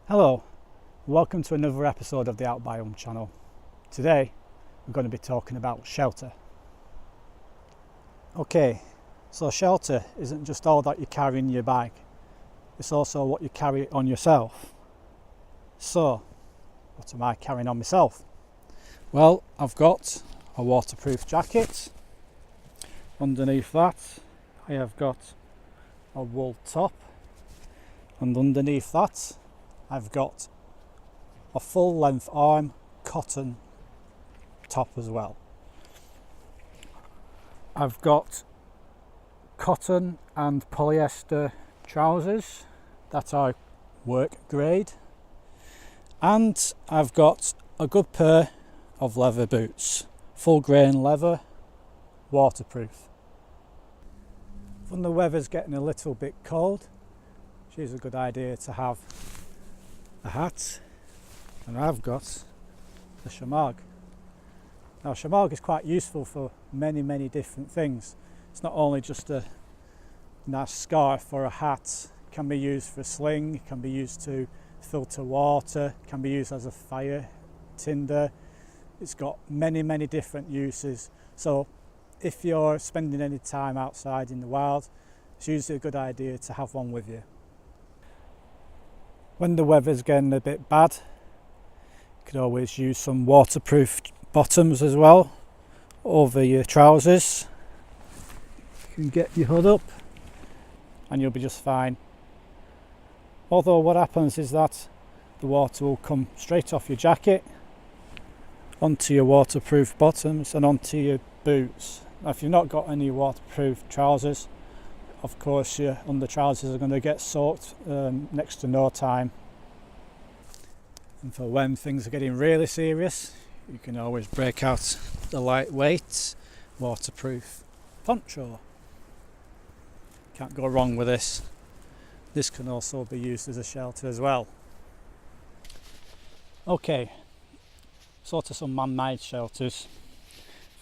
Hello, welcome to another episode of the Out Biome channel. Today we're going to be talking about shelter. Okay, so shelter isn't just all that you carry in your bag, it's also what you carry on yourself. So, what am I carrying on myself? Well, I've got a waterproof jacket. Underneath that I have got a wool top, and underneath that I've got a full length arm cotton top as well. I've got cotton and polyester trousers that are work grade, and I've got a good pair of leather boots, full grain leather, waterproof. When the weather's getting a little bit cold, it's a good idea to have a hat, and I've got the shamag. Now shamag is quite useful for many different things. It's not only just a nice scarf or a hat, it can be used for a sling, it can be used to filter water, it can be used as a fire tinder. It's got many different uses, so if you're spending any time outside in the wild, it's usually a good idea to have one with you. When the weather's getting a bit bad, you could always use some waterproof bottoms as well over your trousers. You can get your hood up and you'll be just fine. Although what happens is that the water will come straight off your jacket onto your waterproof bottoms and onto your boots. Now if you've not got any waterproof trousers, of course your under trousers are going to get soaked next to no time. And for when things are getting really serious, you can always break out the lightweight waterproof poncho. Can't go wrong with this. This can also be used as a shelter as well. Okay, so to some man-made shelters.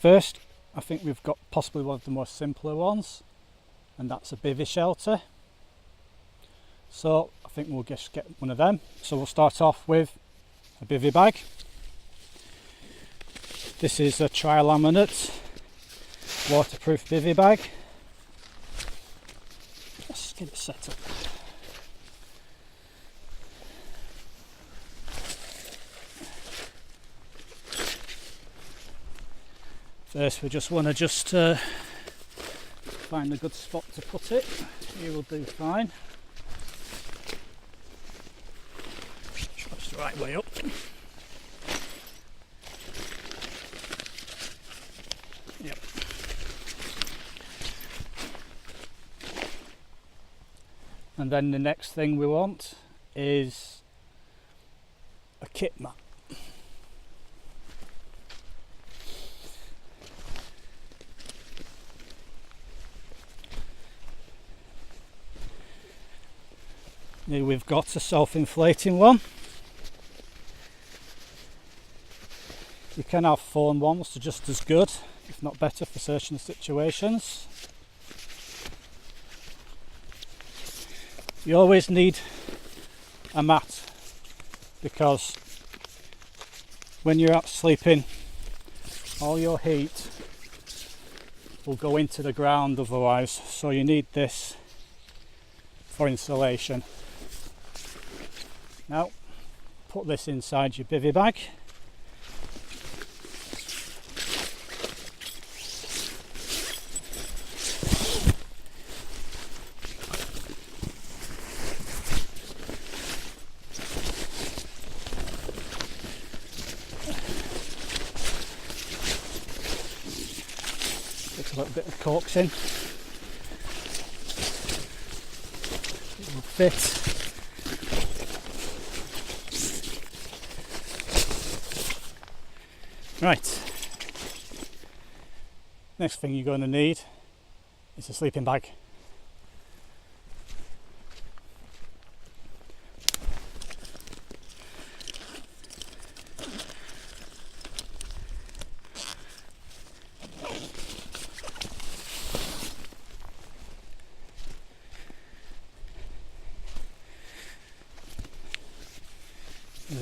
First, I think we've got possibly one of the most simpler ones, and that's a bivvy shelter. So I think we'll just get one of them. So we'll start off with a bivvy bag. This is a tri-laminate waterproof bivvy bag. Let's get it set up. First we just want to find a good spot to put it. Here will do fine. That's the right way up. Yep. And then the next thing we want is a kit mat. Here we've got a self-inflating one. You can have foam ones, they're just as good, if not better, for certain situations. You always need a mat, because when you're out sleeping, all your heat will go into the ground otherwise, so you need this for insulation. Now, put this inside your bivvy bag. Take a little bit of coaxing. It will fit. Right, next thing you're going to need is a sleeping bag.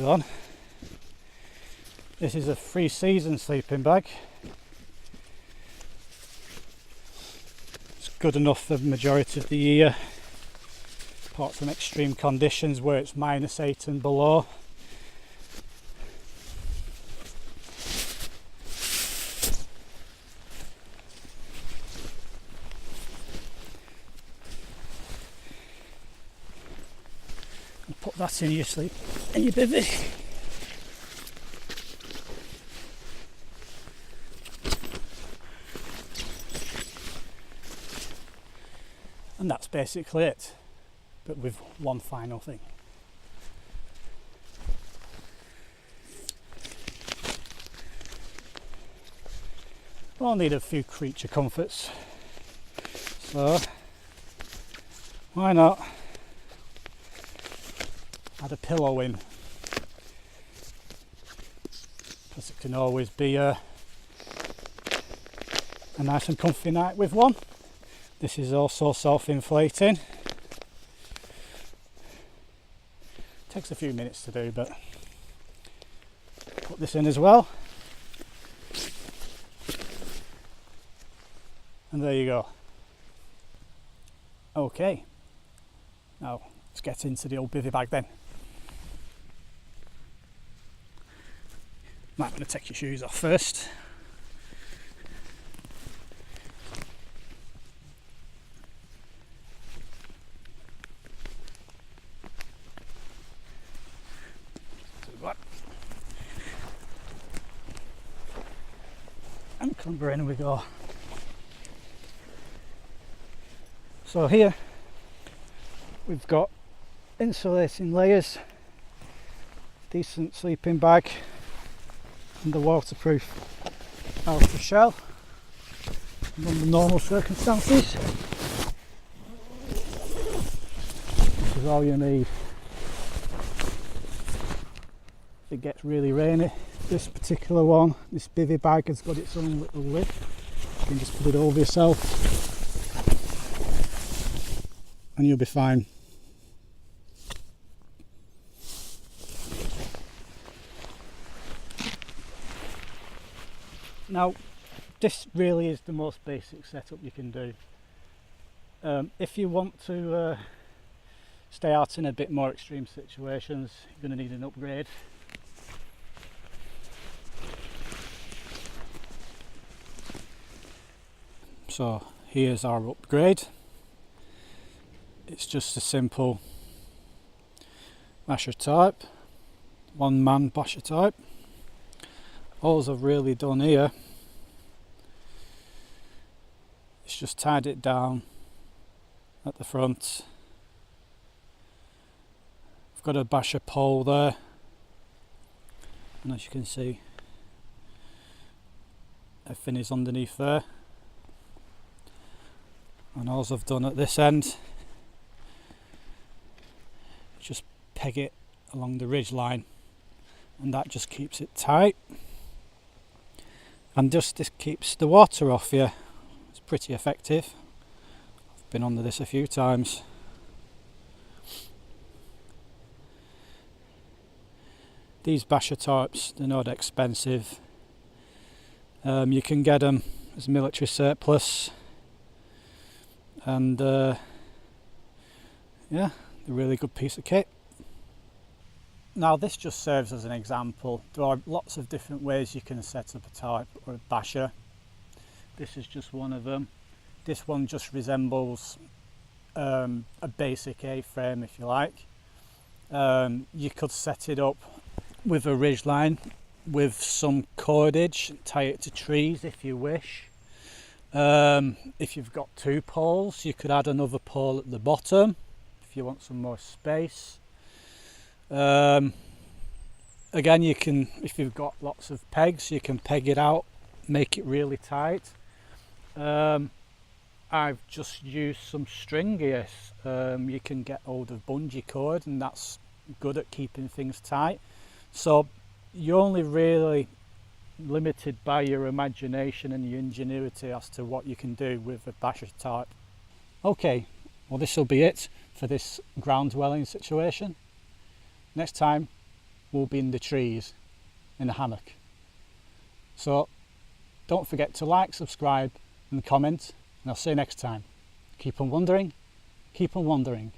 shoes on. This is a 3-season sleeping bag. It's good enough for the majority of the year, apart from extreme conditions where it's -8 and below. Put that in your bivvy. And that's basically it, but with one final thing. I'll need a few creature comforts, so why not add a pillow in, because it can always be a nice and comfy night with one. This is also self-inflating. Takes a few minutes to do, but put this in as well, and there you go. Okay, now let's get into the old bivvy bag then. Might want to take your shoes off first. And clamber in we go. So here we've got insulating layers, decent sleeping bag, and the waterproof outer shell under normal circumstances. This is all you need. If it gets really rainy, this particular one, this bivvy bag, has got its own little lid. You can just put it over yourself and you'll be fine. Now, this really is the most basic setup you can do. If you want to stay out in a bit more extreme situations, you're going to need an upgrade. So here's our upgrade. It's just a simple basher type, one-man basher type. All I've really done here is just tied it down at the front. I've got a basher pole there, and as you can see, everything is underneath there. And all I've done at this end, just peg it along the ridge line, and that just keeps it tight. And just this keeps the water off you. It's pretty effective. I've been under this a few times. These basher types, they're not expensive. You can get them as military surplus, and yeah, they're a really good piece of kit. Now this just serves as an example. There are lots of different ways you can set up a type or a basher. This is just one of them. This one just resembles a basic A-frame, if you like. You could set it up with a ridge line with some cordage, tie it to trees if you wish. If you've got two poles, you could add another pole at the bottom if you want some more space. Again, you can, if you've got lots of pegs, you can peg it out, make it really tight. I've just used some string here. You can get hold of bungee cord, and that's good at keeping things tight. So you're only really limited by your imagination and your ingenuity as to what you can do with a basher type. Okay, well this will be it for this ground dwelling situation. Next time will be in the trees in the hammock. So don't forget to like, subscribe and comment, and I'll see you next time. Keep on wondering, keep on wandering.